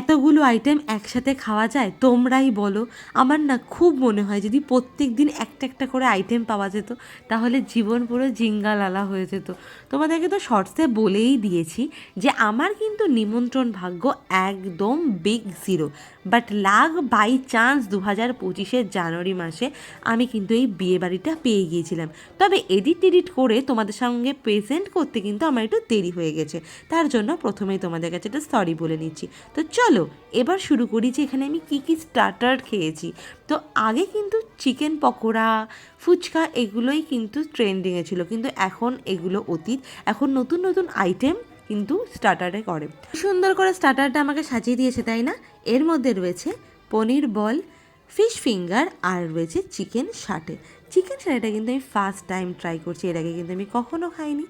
এতগুলো আইটেম একসাথে খাওয়া যায়? তোমরাই বলো। আমার না খুব মনে হয় যদি প্রত্যেক দিন একটা একটা করে আইটেম পাওয়া যেত তাহলে জীবন পুরো জিঙ্গালালা হয়ে যেত। তোমাদেরকে তো শর্টসে বলেই দিয়েছি যে আমার কিন্তু নিমন্ত্রণ ভাগ্য একদম big zero, but luck by chance 2025 জানুয়ারি মাসে আমি কিন্তু এই বিয়েবাড়িটা পেয়ে গিয়েছিলাম। তবে এডিট করে তোমাদের সঙ্গে প্রেজেন্ট করতে কিন্তু আমার একটু দেরি হয়ে গেছে, তার জন্য প্রথমেই তোমাদের কাছে একটা সরি বলে নিচ্ছি। তো চলো এবার শুরু করি যে এখানে আমি কী স্টার্টার খেয়েছি। তো আগে কিন্তু চিকেন পকোড়া, ফুচকা এগুলোই কিন্তু ট্রেন্ডিংয়ে ছিল, কিন্তু এখন এগুলো অতীত। এখন নতুন নতুন আইটেম কিন্তু স্টার্টারে করে। সুন্দর করে স্টার্টারটা আমাকে সাজিয়ে দিয়েছে, তাই না? এর মধ্যে রয়েছে পনির বল, ফিশ ফিঙ্গার, আর রয়েছে চিকেন সাটে। চিকেন সাটেটা কিন্তু আমি ফার্স্ট টাইম ট্রাই করছি, এর আগে কিন্তু আমি কখনো খাইনি।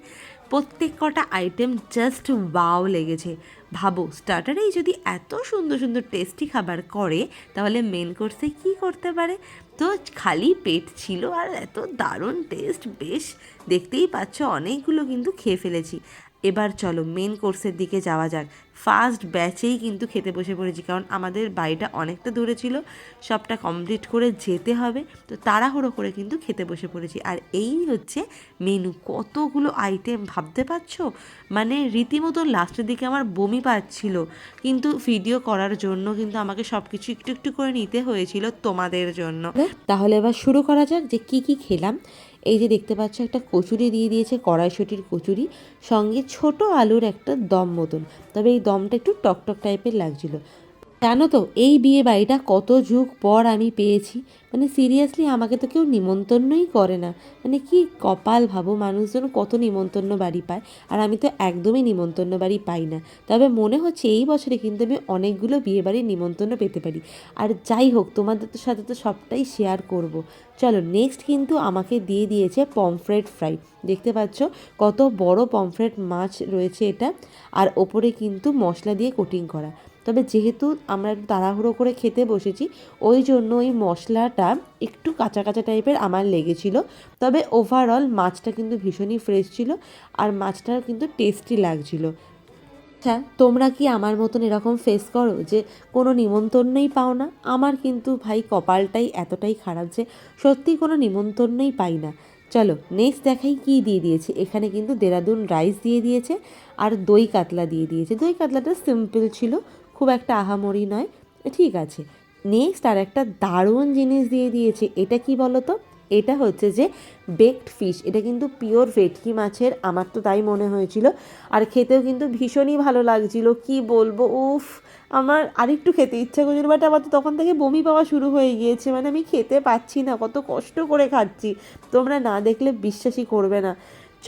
প্রত্যেক কটা আইটেম জাস্ট ওয়াও লেগেছে। ভাবো স্টার্টারেই যদি এত সুন্দর সুন্দর টেস্টি খাবার করে তাহলে মেন কোর্সে কী করতে পারে। তো খালি পেট ছিল আর এত দারুণ টেস্ট, বেশ দেখতেই পাচ্ছ অনেকগুলো কিন্তু খেয়ে ফেলেছি। এবার চলো মেন কোর্সের দিকে যাওয়া যাক। ফার্স্ট ব্যাচেই কিন্তু খেতে বসে পড়েছি, কারণ আমাদের বাড়িটা অনেকটা দূরে ছিল, সবটা কমপ্লিট করে যেতে হবে, তো তাড়াহুড়ো করে কিন্তু খেতে বসে পড়েছি। আর এই হচ্ছে মেনু, কতগুলো আইটেম ভাবতে পারছো, মানে রীতিমতো লাস্টের দিকে আমার বমি পাচ্ছিল, কিন্তু ভিডিও করার জন্য কিন্তু আমাকে সব কিছু একটু একটু করে নিতে হয়েছিল তোমাদের জন্য। তাহলে এবার শুরু করা যাক যে কি কি খেলাম। এই যে দেখতে পাচ্ছ একটা কচুরি দিয়ে দিয়েছে, কড়াইশুঁটির কচুরি, সঙ্গে ছোট আলুর একটা দম মতন, তবে এই দমটা একটু টকটক টাইপের লাগছিল। জানো তো এই বিয়ে বাড়িটা কত যুগ পর আমি পেয়েছি, মানে সিরিয়াসলি আমাকে তো কেউ নিমন্ত্রণই করে না, মানে কি কপাল ভাবো, মানুষজন কত নিমন্ত্রণ বাড়ি পায় আর আমি তো একদমই নিমন্ত্রণ বাড়ি পাই না। তবে মনে হচ্ছে এই বছরে কিন্তু আমি অনেকগুলো বিয়ে বাড়ির নিমন্ত্রণ পেতে পারি। আর যাই হোক তোমাদের সাথে তো সবটাই শেয়ার করব। চলো নেক্সট কিন্তু আমাকে দিয়ে দিয়েছে পমফ্রেট ফ্রাই, দেখতে পাচ্ছ কত বড় পমফ্রেট মাছ রয়েছে এটা, আর ওপরে কিন্তু মশলা দিয়ে কোটিং করা। তবে যেহেতু আমরা একটু তাড়াহুড়ো করে খেতে বসেছি ওই জন্য ওই মশলাটা একটু কাঁচা কাঁচা টাইপের আমার লেগেছিল। তবে ওভারঅল মাছটা কিন্তু ভীষণই ফ্রেশ ছিল আর মাছটা কিন্তু টেস্টি লাগছিল। আচ্ছা তোমরা কি আমার মতন এরকম ফেস করো যে কোনো নিমন্ত্রণই পাও না? আমার কিন্তু ভাই কপালটাই এতটাই খারাপ যে সত্যি কোনো নিমন্ত্রণই পাই না। চলো নেক্সট দেখাই কী দিয়ে দিয়েছে। এখানে কিন্তু দেরাদুন রাইস দিয়ে দিয়েছে আর দই কাতলা দিয়ে দিয়েছে। দই কাতলাটা সিম্পল ছিল, খুব একটা আহামরি নয়, ঠিক আছে। নেক্সট আর একটা দারুণ জিনিস দিয়ে দিয়েছে, এটা কি বলো তো? এটা হচ্ছে যে বেকড ফিশ, এটা কিন্তু পিওর ভেটকি মাছের, আমার তো তাই মনে হয়েছিল, আর খেতেও কিন্তু ভীষণই ভালো লাগছিল, কি বলবো, উফ আমার আরেকটু খেতে ইচ্ছা করছিল, বাট আমার তো তখন থেকে বমি পাওয়া শুরু হয়ে গিয়েছে, মানে আমি খেতে পাচ্ছি না, কত কষ্ট করে খাচ্ছি, তোমরা না দেখলে বিশ্বাসই করবে না।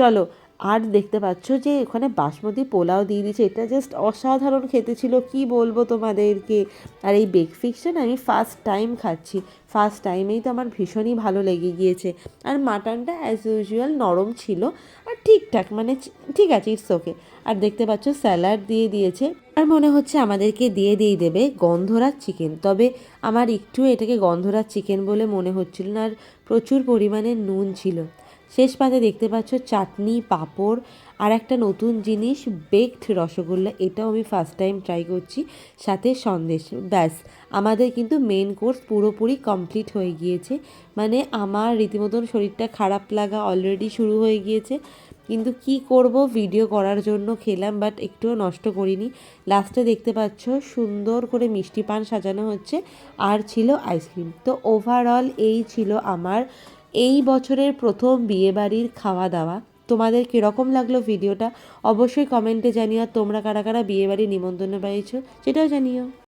চলো আর দেখতে পাচ্ছ যে ওখানে বাসমতি পোলাও দিয়ে দিয়েছে, এটা জাস্ট অসাধারণ খেতে ছিল, কি বলবো তোমাদেরকে। আর এই বেক ফিশটা না আমি ফার্স্ট টাইম খাচ্ছি, ফার্স্ট টাইমেই তো আমার ভীষণই ভালো লেগে গিয়েছে। আর মাটনটা অ্যাজ ইউজুয়াল নরম ছিল আর ঠিকঠাক, মানে ঠিক আছে, ইটস ওকে। আর দেখতে পাচ্ছ স্যালাড দিয়ে দিয়েছে, আর মনে হচ্ছে আমাদেরকে দিয়ে দেবে গন্ধরাজ চিকেন, তবে আমার একটু এটাকে গন্ধরাজ চিকেন বলে মনে হচ্ছিল না, আর প্রচুর পরিমাণে নুন ছিল। শেষ পাতে দেখতে পাচ্ছ চাটনি, পাঁপড়, আর একটা নতুন জিনিস বেকড রসগোল্লা, এটাও আমি ফার্স্ট টাইম ট্রাই করছি, সাথে সন্দেশ। ব্যাস আমাদের কিন্তু মেন কোর্স পুরোপুরি কমপ্লিট হয়ে গিয়েছে, মানে আমার রীতিমতন শরীরটা খারাপ লাগা অলরেডি শুরু হয়ে গিয়েছে, কিন্তু কি করব, ভিডিও করার জন্য খেলাম, বাট একটুও নষ্ট করিনি। লাস্টে দেখতে পাচ্ছ সুন্দর করে মিষ্টি পান সাজানো হচ্ছে আর ছিল আইসক্রিম। তো ওভারঅল এই ছিল আমার এই বছরের প্রথম বিয়েবাড়ির খাওয়া দাওয়া। তোমাদের কীরকম লাগলো ভিডিওটা অবশ্যই কমেন্টে জানিও, আর তোমরা কারা কারা বিয়েবাড়ির নিমন্ত্রণ পেয়েছো সেটাও জানিও।